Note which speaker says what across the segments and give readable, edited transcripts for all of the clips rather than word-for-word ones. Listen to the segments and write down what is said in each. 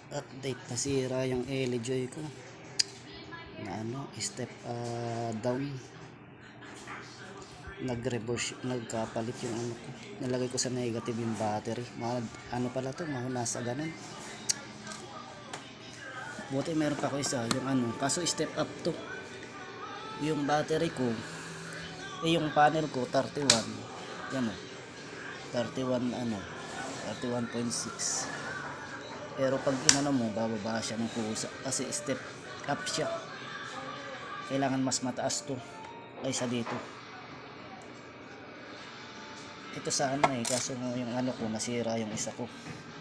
Speaker 1: Update, nasira yung LJoy ko na step down. Nag-reverse, nagkapalit yung ko. Nalagay ko sa negative yung battery. Pala to, mahuna sa ganun. Buti meron pa ko isa, yung kaso step up to. Yung battery ko, yung panel ko 31. Yan 31 31.6. Pero pag mo, bababa siya ng kusa kasi step up siya. Kailangan mas mataas to kaysa dito. Ito sa kaso yung ko nasira yung isa ko.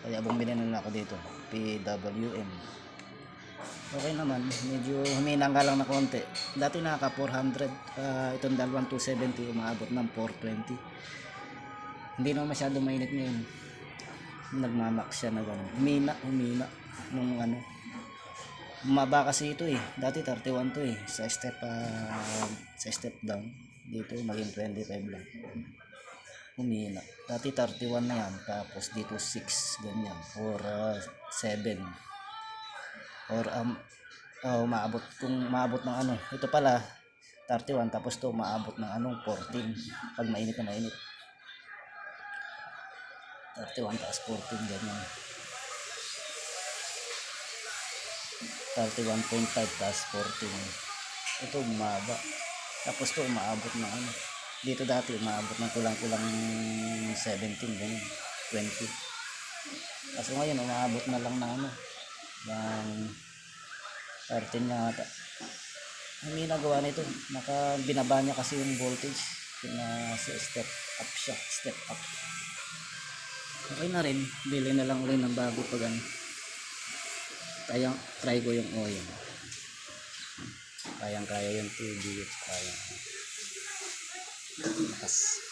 Speaker 1: Kaya bumili na ako dito, PWM. Okay naman, medyo humina nga lang na konti. Dati naka 400, itong dalawang 270 umaabot ng 420. Hindi naman masyado mainit ngayon. Nagmamax siya na gano'n. Humina nung bumaba kasi ito dati 31 to sa step down. Dito maging 25 lang. Humina, dati 31 na yan, tapos dito 6 ganyan, or 7, or umaabot, kung maabot ng ito pala 31, tapos to maabot ng 14 pag mainit na mainit. 31 tapos 14 ganyan, 31.5 tapos 14. Ito bumaba, tapos to umaabot ng dito dati umaabot ng kulang-kulang 17 ganyan, 20. Kaso ngayon umaabot na lang ng ng 13 yata. Ang ginagawa nito, binaba niya kasi yung voltage na step up siya, step up. Okay na rin, bili na lang ulit ng bago pag try ko yung oil. Kayang-kaya yung 2 kaya. Lakas.